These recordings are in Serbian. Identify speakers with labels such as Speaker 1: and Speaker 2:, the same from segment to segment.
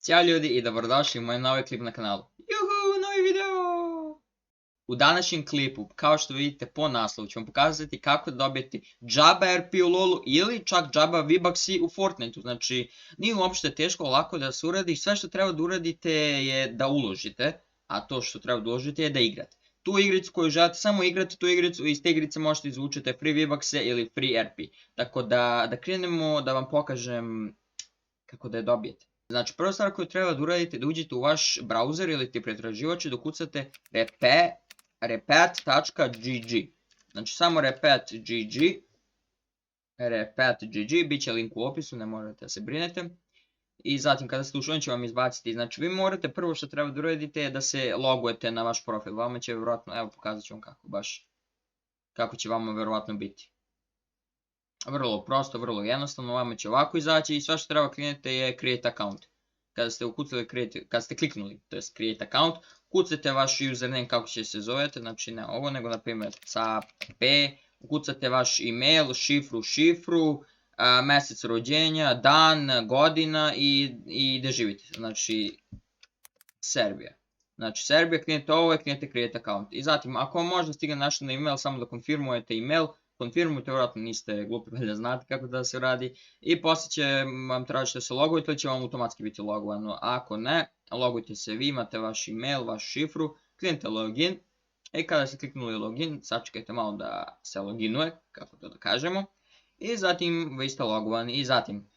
Speaker 1: Ćao ljudi i dobrodošli u moj novi klip na kanalu. Juhu, novi video! U današnjem klipu, kao što vidite po naslovu, ću vam pokazati kako dobiti džaba RP u LoLu ili čak džaba V-Bucks u Fortniteu. Znači, nije uopšte teško, lako da se uradi. Sve što treba da uradite je da uložite, a to što treba da uložite je da igrate. Tu igricu koju želite samo igrati, tu igricu, iz te igrice možete izvučiti free V-Buckse ili free RP. Tako da krenemo da vam pokažem kako da je dobijete. Znači, prva stvar koju treba da uradite je da uđete u vaš browser ili ti pretraživač i da ukucate repat.gg. Znači, samo repat.gg. Repat.gg, bit će link u opisu, ne morate da se brinete. I zatim kada ste ušli, on će vam izbaciti. Znači, vi morate prvo što treba da uradite je da se logujete na vaš profil. Vama će vjerojatno, evo pokazat ću vam kako će vama vjerojatno biti. Vrlo prosto, vrlo jednostavno, vama će ovako izaći i sve što treba kliknete je create account. Kada ste kliknuli, to je create account, kucate vaš username kako će se zovete, znači ne ovo, nego na primjer cap, ukucate vaš email, šifru, mjesec rođenja, dan, godina i gdje živite, znači Serbija. Znači Serbija, kliknete ovo i kliknete create account. I zatim, ako vam možda stigne nešto na email, samo da konfirmujete email, konfirmujte, vjerojatno niste glupi, valjda znate kako da se radi. I poslije će vam tražiti da se logujete ili će vam automatski biti logovano. Ako ne, logujte se vi, imate vaš email, vašu šifru, kliknite login. I kada ste kliknuli login, sačekajte malo da se loginuje, kako to da kažemo. I zatim vi ste logovani i zatim.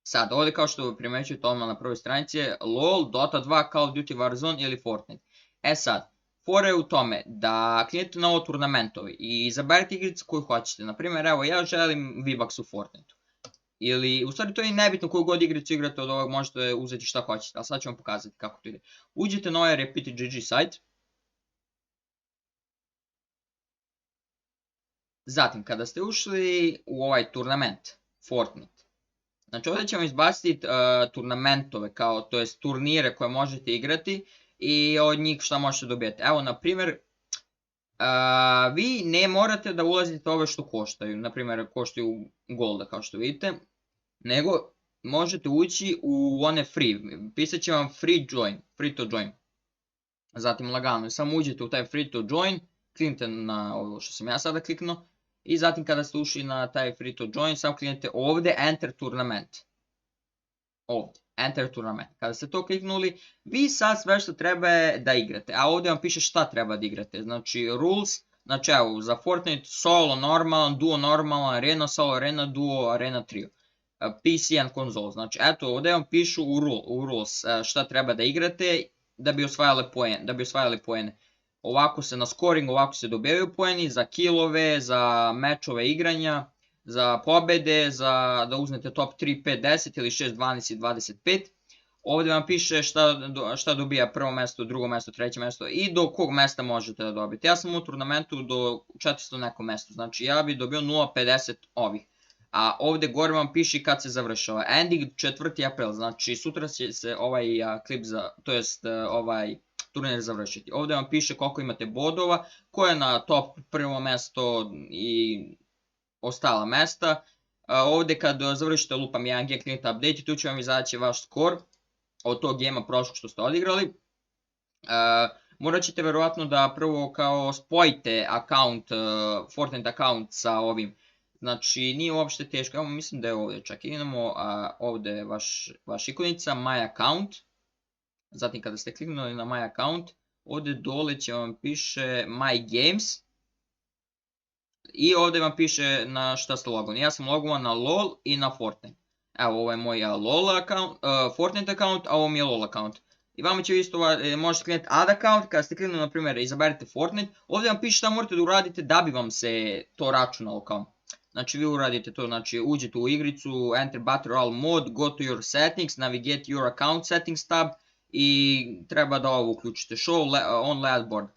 Speaker 1: Sad, ovdje kao što primećujete odmah na prvoj stranici je LOL, Dota 2, Call of Duty Warzone ili Fortnite. E sad, fora je u tome da kliknete na ovo turnamentove i izaberite igricu koju hoćete. Naprimjer, evo ja želim V-Bucks u Fortniteu. Ili, u stvari to je nebitno koju god igricu igrate od ovog, možete uzeti šta hoćete, ali sad ću vam pokazati kako to ide. Uđete na ovaj Repeat.gg sajt. Zatim, kada ste ušli u ovaj turnament, Fortnite, znači ovdje ćemo izbaciti turnamentove, to jest turnire koje možete igrati i od njih šta možete dobijati. Evo, na primjer, vi ne morate da ulazite ove što koštaju, na primjer koštaju golda kao što vidite, nego možete ući u one free, pisat će vam free to join. Zatim lagano, samo uđete u taj free to join, kliknite na ovo što sam ja sada kliknuo. I zatim kada ste ušli na taj free to join, samo kliknete ovdje enter tournament. Ovdje, enter tournament. Kada ste to kliknuli, vi sad sve što treba je da igrate. A ovdje vam piše šta treba da igrate. Znači rules, znači evo za Fortnite solo normalan, duo normalan, arena solo, arena duo, arena trio. PC and console, znači eto ovdje vam pišu u rules šta treba da igrate da bi osvajali poene. Ovako se na scoring, ovako se dobijaju poeni za killove, za mečove igranja, za pobjede, za da uzmete top 3, 5, 10 ili 6, 12 i 25. Ovdje vam piše šta dobija prvo mjesto, drugo mjesto, treće mjesto i do kog mjesta možete da dobijete. Ja sam u turnamentu do 400 neko mjesto, znači ja bi dobio 0.50 ovih. A ovdje gore vam piše kad se završava. Ending 4. april, znači sutra će se ovaj klip ovaj turnir završiti. Ovdje vam piše koliko imate bodova, ko je na top prvo mjesto i ostala mjesta. Ovdje kad završite lupam 1G, kliknite update i tu će vam izaći vaš skor od tog gema prošlog što ste odigrali. Morat ćete vjerojatno da prvo kao spojite Fortnite account sa ovim. Znači nije uopšte teško, evo mislim da je ovdje čak, idemo ovdje je vaš ikonica, my account. Zatim kada ste kliknuli na my account, ovdje dole će vam piše my games. I ovdje vam piše na šta ste logovani. Ja sam logovan na LOL i na Fortnite. Evo ovo je moj Fortnite account, a ovo mi je LOL account. I vama će isto, možete kliknuti add account, kada ste kliknuli na primjer izaberite Fortnite. Ovdje vam piše šta morate da uradite da bi vam se to računalo kao. Znači vi uradite to, znači uđete u igricu, enter battle royale mode, go to your settings, navigate your account settings tab. I treba da ovo uključite show on leaderboard,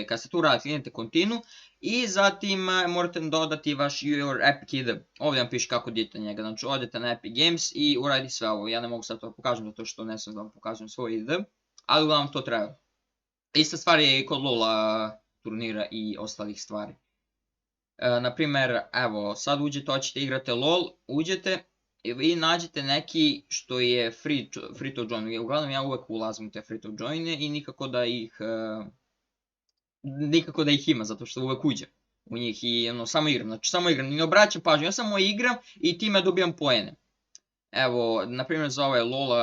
Speaker 1: kad ste tu uradite, kliknete continue i zatim morate dodati vaš your epic ID. Ovdje vam piše kako idete njega, znači odete na Epic Games i uradite sve ovo. Ja ne mogu sad to pokažem zato što ne sam da vam pokažem svoj ID, ali vam to treba. Ista stvar je i kod LoL turnira i ostalih stvari. Naprimjer, evo sad uđete, hoćete igrate LoL, uđete. i vi nađete neki što je free to join. Uglavnom ja uvek ulazim u te free to joine i nikako da ih ima, zato što uvek uđem u njih i samo igram, znači samo igram, ne obraćam pažnju, ja samo igram i time dobijam poene. Evo, na primjer za ovaj LoL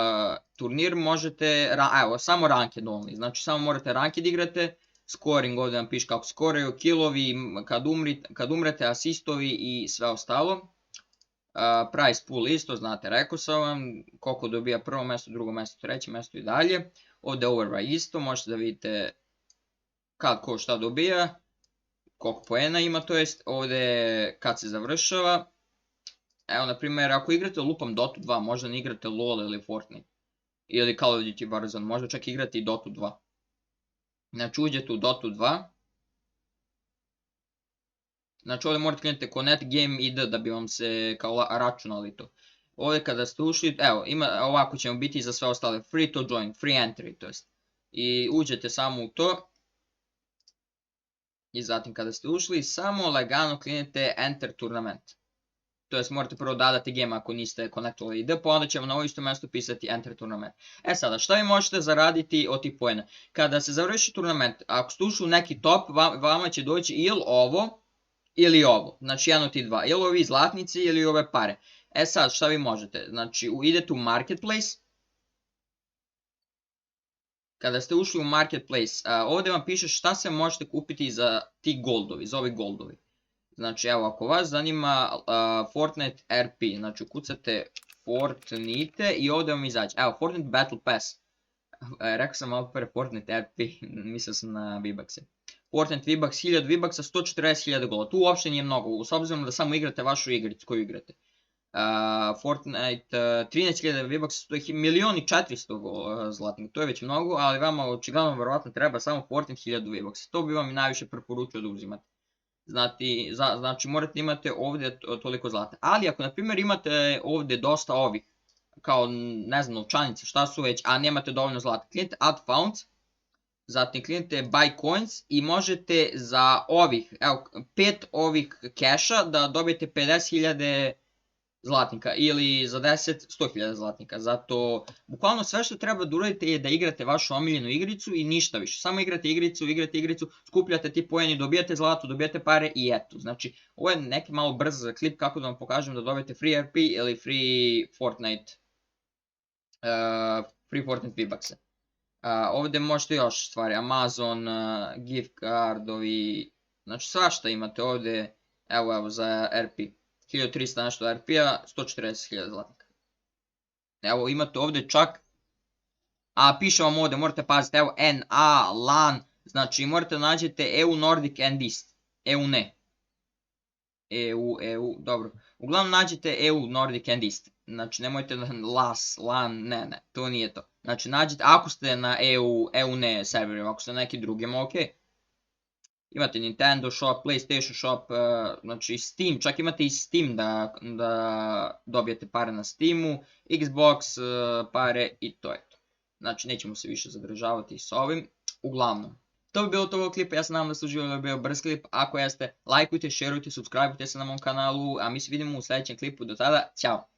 Speaker 1: turnir možete, evo, samo ranked only, znači samo morate ranked igrate, scoring ovdje vam piše kako skoraju, killovi, kad umrete, asistovi i sve ostalo. Price pool isto, znate, rekao sam vam, koliko dobija prvo mjesto, drugo mjesto, treće mjesto i dalje. Ovdje overbuy isto, možete da vidite kad ko šta dobija, koliko poena ima, to jest ovdje kad se završava. Evo, na primjer, ako igrate lupam Dota 2, možda ne igrate LoL ili Fortnite. Ili Call of Duty Warzone, možda čak igrate i Dota 2. Znači, uđete u Dota 2. Znači, ovdje morate kliknuti Connect Game ID da bi vam se kao računali to. Ovdje kada ste ušli, evo, ovako ćemo biti za sve ostale. Free to join, free entry, to jest. I uđete samo u to. I zatim kada ste ušli, samo lagano kliknete Enter Tournament. To jest morate prvo dodati game ako niste konektovali ID, pa onda će vam na ovo isto mjesto pisati Enter Tournament. E sada, šta vi možete zaraditi od tih poena? Kada se završi turnament, ako ste ušli u neki top, vama će doći ili ovo, ili ovo. Znači jedno od tih dva, ili ovi zlatnici ili ove pare. E sad, šta vi možete? Znači, idete u Marketplace. Kada ste ušli u Marketplace, ovdje vam piše šta se možete kupiti za ti goldovi, za ovi goldovi. Znači, evo, ako vas zanima Fortnite RP, znači ukucate Fortnite i ovdje vam izađe. Evo, Fortnite Battle Pass. Rekao sam malo pre Fortnite RP, mislio sam na V-Bucks. Fortnite V-Bucks, 1000 V-Bucksa, 140.000 gola. Tu uopšte nije mnogo, s obzirom da samo igrate vašu igricu koju igrate. Fortnite 13.000 V-Bucks, to je 1.400.000 zlatnika, to je već mnogo, ali vama očigledno verovatno treba samo Fortnite 1000 V-Bucks. To bi vam i najviše preporučio da uzimate. Znači morate imati ovdje toliko zlata. Ali ako na primjer imate ovdje dosta ovih, kao ne znam novčanice, šta su već, a nemate dovoljno zlata, kliknite Add Funds, zatim kliknite Buy Coins i možete za ovih, evo 5 ovih keša da dobijete 50.000 zlatnika ili za 10 100.000 zlatnika. Zato bukvalno sve što treba da uradite je da igrate vašu omiljenu igricu i ništa više. Samo igrate igricu, skupljate ti poeni, dobijate zlato, dobijate pare i eto. Znači ovo je neki malo brz klip kako da vam pokažem da dobijete free RP ili free Fortnite V-Buckse. Ovdje možete još stvari, Amazon, gift cardovi, znači svašta imate ovdje, evo za RP. 1300 nešto RP-a, 140.000 zlatnika. Evo imate ovdje čak, piše vam ovdje, morate paziti, evo NA, LAN, znači morate nađete EU Nordic and East, EU ne. EU, dobro. Uglavnom nađete EU Nordic and East, znači nemojte LAS, LAN, ne, to nije to. Znači nađete, ako ste na EU ne serverima, ako ste na neki drugim, ok. Imate Nintendo Shop, PlayStation Shop, znači Steam, čak imate i Steam da dobijete pare na Steamu, Xbox pare i to je to. Znači nećemo se više zadržavati s ovim, uglavnom. To bi bilo to ovog klipa, ja se nadam da ste uživali, da je bio brz klip, ako jeste, lajkujte, šerujte, subscribeujte se na mom kanalu, a mi se vidimo u sljedećem klipu, do tada, ćao!